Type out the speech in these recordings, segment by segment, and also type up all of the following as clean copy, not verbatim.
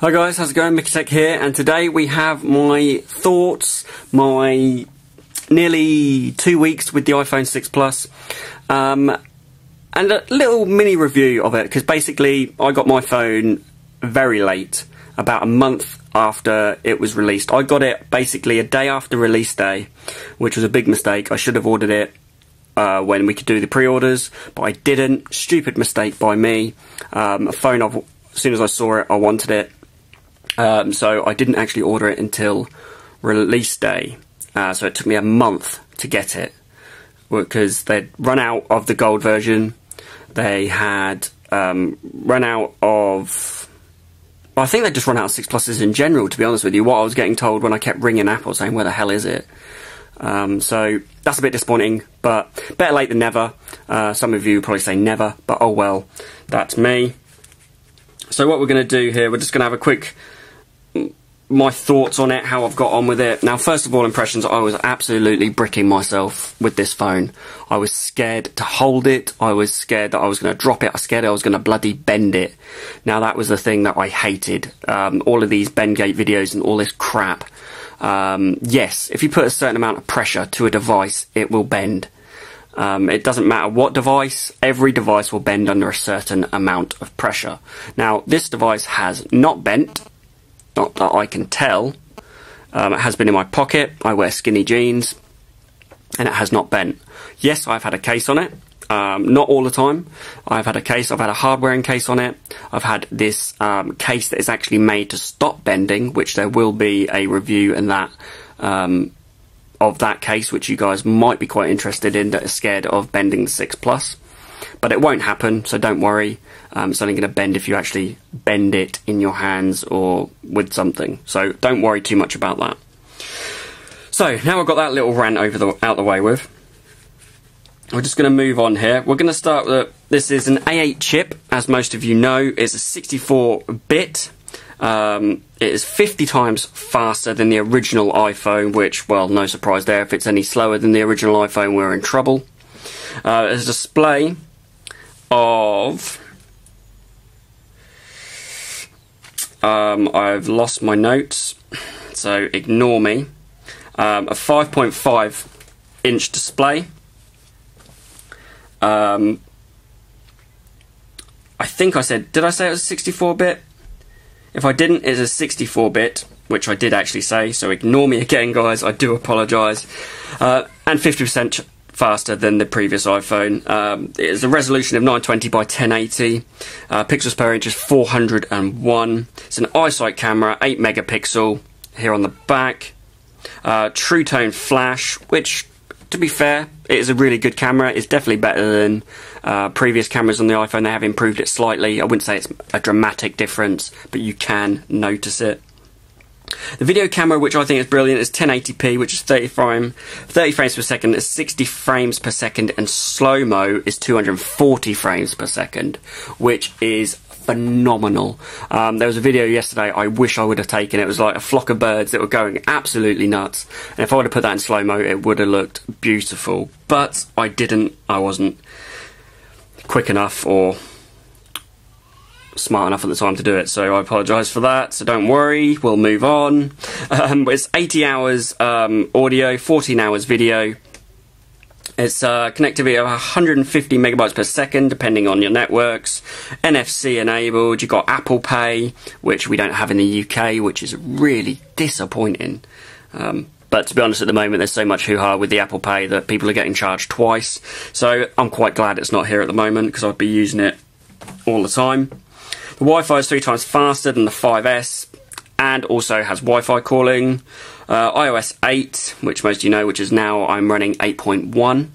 Hi guys, how's it going? Mikitech here, and today we have my thoughts, my nearly 2 weeks with the iPhone 6 Plus, and a little mini review of it, because basically I got my phone very late, about a month after it was released. I got it basically a day after release day, which was a big mistake. I should have ordered it when we could do the pre-orders, but I didn't. Stupid mistake by me. A phone, as soon as I saw it, I wanted it. So I didn't actually order it until release day, so it took me a month to get it, because they'd run out of the gold version. They had run out of, well, I think they'd just run out of 6 Pluses in general, to be honest with you, what I was getting told when I kept ringing Apple saying, where the hell is it? So that's a bit disappointing, but better late than never. Some of you probably say never, but oh well, that's me. So what we're going to do here, we're just going to have a quick my thoughts on it, how I've got on with it. Now, first of all, impressions, I was absolutely bricking myself with this phone. I was scared to hold it. I was scared that I was going to drop it. I was scared I was going to bloody bend it. Now, that was the thing that I hated. All of these Bendgate videos and all this crap. Yes, if you put a certain amount of pressure to a device, it will bend. It doesn't matter what device, every device will bend under a certain amount of pressure. Now, this device has not bent. Not that I can tell. It has been in my pocket. I wear skinny jeans, and it has not bent. Yes, I've had a case on it. Not all the time. I've had a case. I've had a hard-wearing case on it. I've had this case that is actually made to stop bending, which there will be a review in that of that case, which you guys might be quite interested in, that are scared of bending the 6 Plus. But it won't happen, so don't worry. It's only going to bend if you actually bend it in your hands or with something. So don't worry too much about that. So now I've got that little rant out the way with. We're just going to move on here. We're going to start with, this is an A8 chip, as most of you know. It's a 64-bit. It is 50 times faster than the original iPhone, which, well, no surprise there. If it's any slower than the original iPhone, we're in trouble. There's a display of... I've lost my notes, so ignore me. A 5.5 inch display. I think I said, did I say it was 64-bit? If I didn't, it's a 64-bit, which I did actually say, so ignore me again, guys, I do apologise. And 50% faster than the previous iPhone. It is a resolution of 920 by 1080. Pixels per inch is 401. It's an iSight camera, 8 megapixel here on the back. True Tone flash, which, to be fair, it is a really good camera. It's definitely better than previous cameras on the iPhone. They have improved it slightly. I wouldn't say it's a dramatic difference, but you can notice it. The video camera, which I think is brilliant, is 1080p, which is 30 frames per second, is 60 frames per second, and slow-mo is 240 frames per second, which is phenomenal. There was a video yesterday I wish I would have taken. It was like a flock of birds that were going absolutely nuts, and if I would have put that in slow-mo, it would have looked beautiful. But I didn't. I wasn't quick enough or smart enough at the time to do it, so I apologise for that, so don't worry, we'll move on. It's 80 hours audio, 14 hours video. It's connectivity of 150 megabytes per second, depending on your networks. NFC enabled. You've got Apple Pay, which we don't have in the UK, which is really disappointing. But to be honest, at the moment, there's so much hoo-ha with the Apple Pay that people are getting charged twice. So I'm quite glad it's not here at the moment, because I'd be using it all the time. The Wi-Fi is 3 times faster than the 5S, and also has Wi-Fi calling. iOS 8, which most of you know, which is now I'm running 8.1.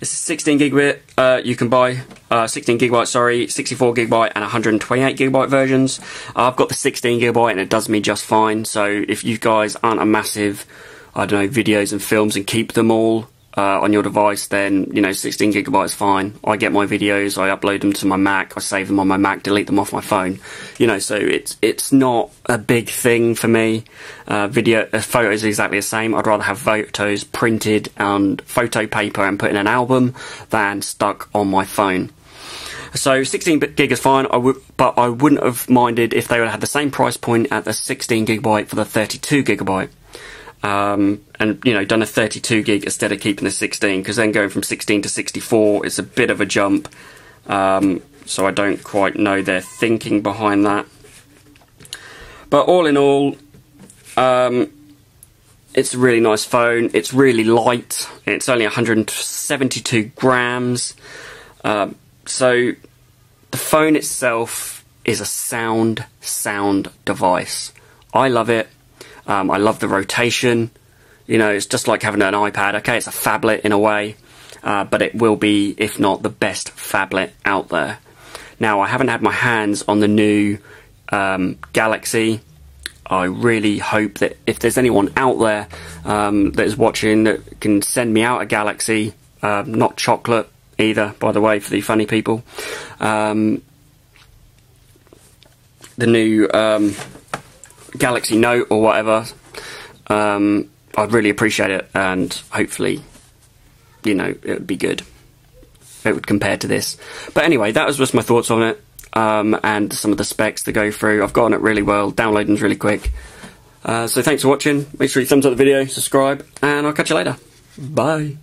It's a 16 gigabit. You can buy 16 gigabyte, sorry, 64 gigabyte and 128 gigabyte versions. I've got the 16 gigabyte and it does me just fine. So if you guys aren't a massive, I don't know, videos and films and keep them all on your device, then, you know, 16 gigabytes fine. I get my videos, I upload them to my Mac, I save them on my Mac, delete them off my phone. You know, so it's not a big thing for me. Photos are exactly the same. I'd rather have photos printed on photo paper and put in an album than stuck on my phone. So 16 gig is fine, but I wouldn't have minded if they would have had the same price point at the 16 gigabyte for the 32 gigabyte. And, you know, done a 32 gig instead of keeping the 16, because then going from 16 to 64 is a bit of a jump. So I don't quite know their thinking behind that. But all in all, it's a really nice phone. It's really light. It's only 172 grams. So the phone itself is a sound device. I love it. I love the rotation. You know, it's just like having an iPad. Okay, it's a phablet in a way, but it will be, if not the best phablet out there. Now, I haven't had my hands on the new Galaxy. I really hope that if there's anyone out there that is watching that can send me out a Galaxy, not chocolate either, by the way, for the funny people. The new Galaxy Note or whatever, I'd really appreciate it, and hopefully, you know, it would be good. It would compare to this. But anyway, that was just my thoughts on it, and some of the specs to go through. I've gotten it really well, downloading's really quick. So thanks for watching. Make sure you thumbs up the video, subscribe, and I'll catch you later. Bye.